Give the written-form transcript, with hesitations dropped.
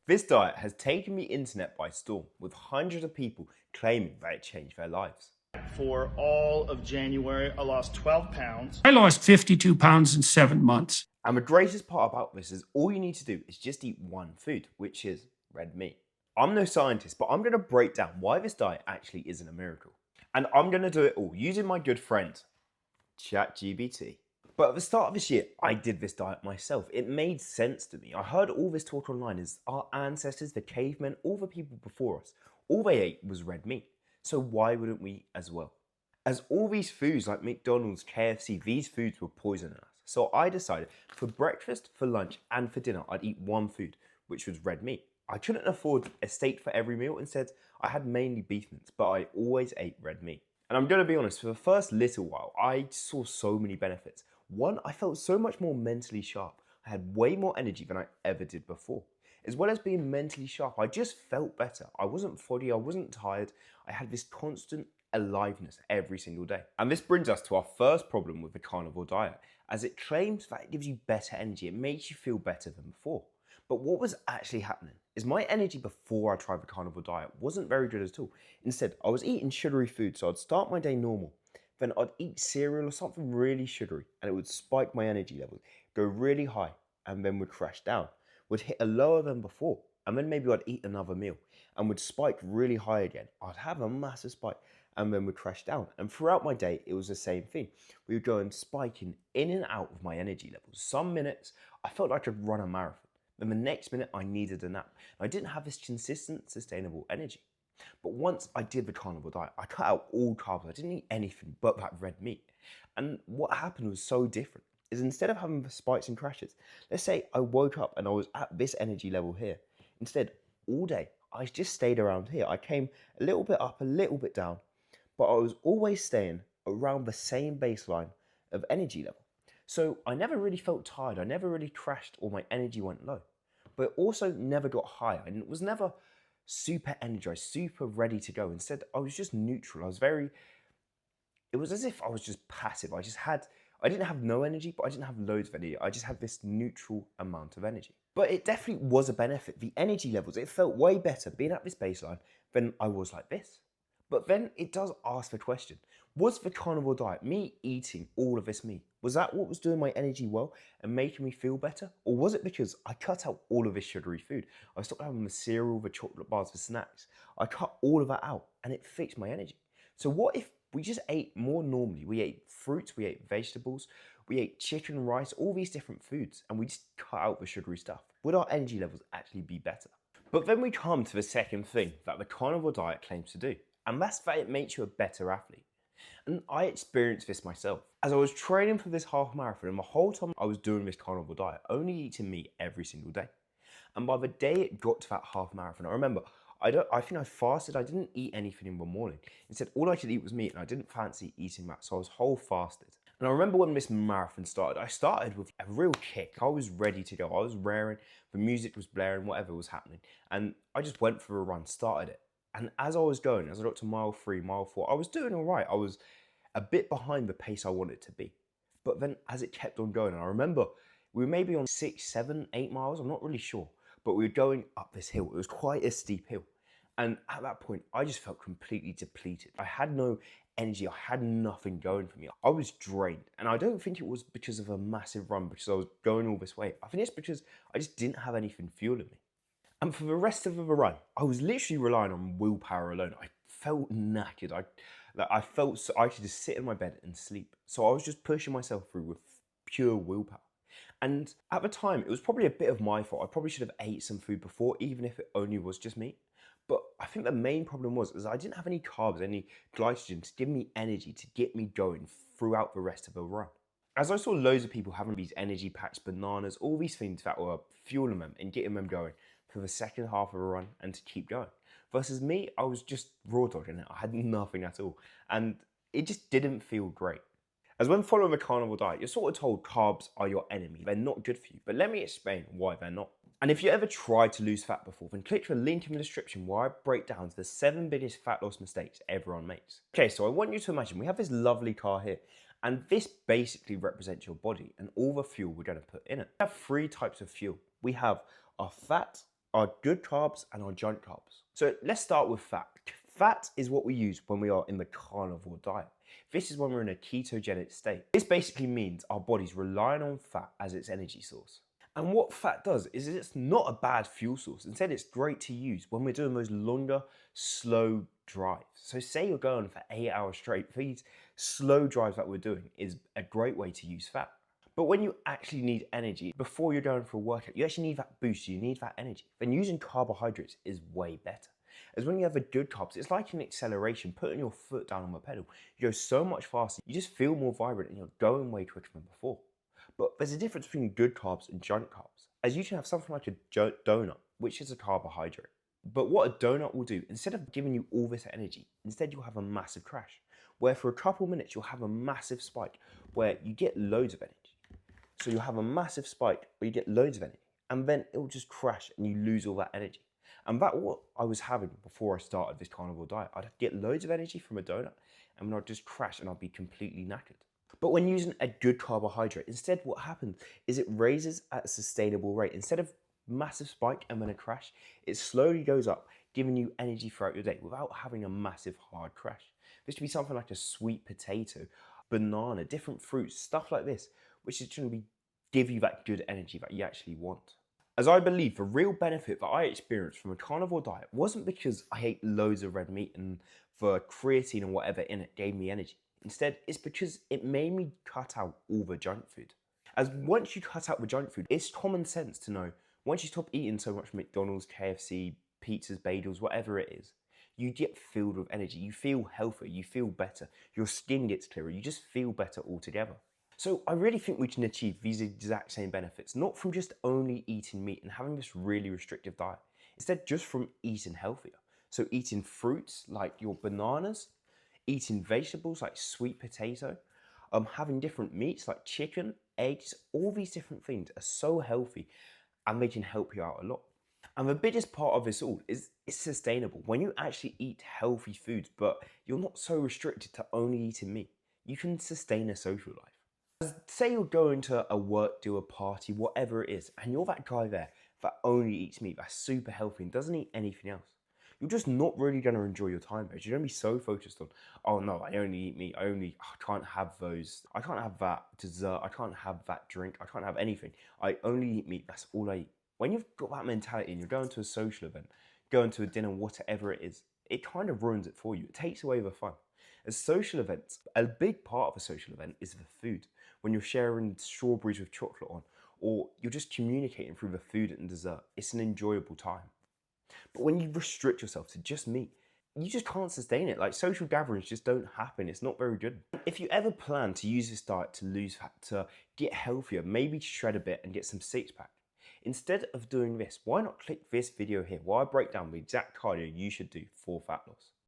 This diet has taken the internet by storm, with hundreds of people claiming that it changed their lives. For all of January, I lost 12 pounds. I lost 52 pounds in 7 months. And the greatest part about this is all you need to do is just eat one food, which is red meat. I'm no scientist, but I'm going to break down why this diet actually isn't a miracle. And I'm going to do it all using my good friend, ChatGPT. But at the start of this year, I did this diet myself. It made sense to me. I heard all this taught online as our ancestors, the cavemen, all the people before us, all they ate was red meat. So why wouldn't we as well? As all these foods like McDonald's, KFC, these foods were poisoning us. So I decided for breakfast, for lunch, and for dinner, I'd eat one food, which was red meat. I couldn't afford a steak for every meal. Instead, I had mainly beef mince, but I always ate red meat. And I'm going to be honest, for the first little while, I saw so many benefits. One, I felt so much more mentally sharp. I had way more energy than I ever did before. As well as being mentally sharp, I just felt better. I wasn't foggy, I wasn't tired. I had this constant aliveness every single day. And this brings us to our first problem with the carnivore diet, as it claims that it gives you better energy. It makes you feel better than before. But what was actually happening is my energy before I tried the carnivore diet wasn't very good at all. Instead, I was eating sugary food, so I'd start my day normal. Then I'd eat cereal or something really sugary, and it would spike my energy levels, go really high, and then would crash down. Would hit a lower than before, and then maybe I'd eat another meal, and would spike really high again. I'd have a massive spike, and then would crash down. And throughout my day, it was the same thing. We would go and spiking in and out of my energy levels. Some minutes, I felt like I'd run a marathon. Then the next minute, I needed a nap. I didn't have this consistent, sustainable energy. But once I did the carnivore diet, I cut out all carbs. I didn't eat anything but that red meat. And what happened was so different. Is instead of having the spikes and crashes, let's say I woke up and I was at this energy level here. Instead, all day, I just stayed around here. I came a little bit up, a little bit down, but I was always staying around the same baseline of energy level. So I never really felt tired. I never really crashed or my energy went low. But it also never got higher, and it was never super energized, super ready to go. Instead, I was just neutral. It was as if I was just passive. I didn't have no energy, but I didn't have loads of energy. I just had this neutral amount of energy. But it definitely was a benefit. The energy levels, it felt way better being at this baseline than I was like this. But then it does ask the question, was the carnivore diet, me eating all of this meat, was that what was doing my energy well and making me feel better? Or was it because I cut out all of this sugary food? I stopped having the cereal, the chocolate bars, the snacks. I cut all of that out and it fixed my energy. So what if we just ate more normally? We ate fruits, we ate vegetables, we ate chicken, rice, all these different foods, and we just cut out the sugary stuff. Would our energy levels actually be better? But then we come to the second thing that the carnivore diet claims to do, and that's that it makes you a better athlete. And I experienced this myself. As I was training for this half marathon, and the whole time I was doing this carnivore diet, only eating meat every single day. And by the day it got to that half marathon, I remember, I think I fasted. I didn't eat anything in the morning. Instead, all I could eat was meat, and I didn't fancy eating that, so I was whole fasted. And I remember when this marathon started, I started with a real kick. I was ready to go. I was raring, the music was blaring, whatever was happening. And I just went for a run, started it. And as I was going, as I got to mile 3, mile 4, I was doing all right. I was a bit behind the pace I wanted to be. But then as it kept on going, and I remember we were maybe on 6, 7, 8 miles, I'm not really sure. But we were going up this hill. It was quite a steep hill. And at that point, I just felt completely depleted. I had no energy. I had nothing going for me. I was drained. And I don't think it was because of a massive run, because I was going all this way. I think it's because I just didn't have anything fueling me. And for the rest of the run, I was literally relying on willpower alone. I felt knackered. I felt so I could just sit in my bed and sleep. So I was just pushing myself through with pure willpower. And at the time, it was probably a bit of my fault. I probably should have ate some food before, even if it only was just meat. But I think the main problem was I didn't have any carbs, any glycogen to give me energy to get me going throughout the rest of the run. As I saw loads of people having these energy packs, bananas, all these things that were fueling them and getting them going for the second half of a run and to keep going. Versus me, I was just raw dogging it. I had nothing at all. And it just didn't feel great. As when following the carnivore diet, you're sort of told carbs are your enemy. They're not good for you. But let me explain why they're not. And if you ever tried to lose fat before, then click the link in the description where I break down the 7 biggest fat loss mistakes everyone makes. Okay, so I want you to imagine we have this lovely car here, and this basically represents your body and all the fuel we're going to put in it. We have 3 types of fuel. We have our fat, our good carbs and our junk carbs. So let's start with fat. Fat is what we use when we are in the carnivore diet. This is when we're in a ketogenic state. This basically means our body's relying on fat as its energy source. And what fat does is it's not a bad fuel source. Instead, it's great to use when we're doing those longer, slow drives. So say you're going for 8 hours straight, these slow drives that we're doing is a great way to use fat. But when you actually need energy, before you're going for a workout, you actually need that boost, you need that energy. Then using carbohydrates is way better. As when you have a good carbs, it's like an acceleration, putting your foot down on the pedal. You go so much faster, you just feel more vibrant and you're going way quicker than before. But there's a difference between good carbs and junk carbs, as you can have something like a donut, which is a carbohydrate. But what a donut will do, instead of giving you all this energy, instead you'll have a massive crash, where for a couple minutes you'll have a massive spike where you get loads of energy. So you'll have a massive spike where you get loads of energy, and then it will just crash and you lose all that energy. And that's what I was having before I started this carnivore diet. I'd get loads of energy from a donut, and then I'd just crash and I'd be completely knackered. But when using a good carbohydrate, instead what happens is it raises at a sustainable rate. Instead of massive spike and then a crash, it slowly goes up, giving you energy throughout your day without having a massive hard crash. This could be something like a sweet potato, banana, different fruits, stuff like this, which is going to give you that good energy that you actually want. As I believe the real benefit that I experienced from a carnivore diet wasn't because I ate loads of red meat and the creatine and whatever in it gave me energy. Instead, it's because it made me cut out all the junk food. As once you cut out the junk food, it's common sense to know, once you stop eating so much McDonald's, KFC, pizzas, bagels, whatever it is, you get filled with energy. You feel healthier, you feel better, your skin gets clearer, you just feel better altogether. So I really think we can achieve these exact same benefits, not from just only eating meat and having this really restrictive diet, instead just from eating healthier. So eating fruits like your bananas, eating vegetables like sweet potato, having different meats like chicken, eggs, all these different things are so healthy and they can help you out a lot. And the biggest part of this all is it's sustainable. When you actually eat healthy foods, but you're not so restricted to only eating meat, you can sustain a social life. Say you're going to a work deal, a party, whatever it is, and you're that guy there that only eats meat, that's super healthy and doesn't eat anything else. You're just not really going to enjoy your time there. You're going to be so focused on, oh no, I only eat meat, I can't have those, I can't have that dessert, I can't have that drink, I can't have anything. I only eat meat, that's all I eat. When you've got that mentality and you're going to a social event, going to a dinner, whatever it is, it kind of ruins it for you. It takes away the fun. As social events, a big part of a social event is the food. When you're sharing strawberries with chocolate on, or you're just communicating through the food and dessert, it's an enjoyable time. But when you restrict yourself to just meat, you just can't sustain it. Like, social gatherings just don't happen. It's not very good. If you ever plan to use this diet to lose fat, to get healthier, maybe to shred a bit and get some six pack, instead of doing this, why not click this video here while I break down the exact cardio you should do for fat loss.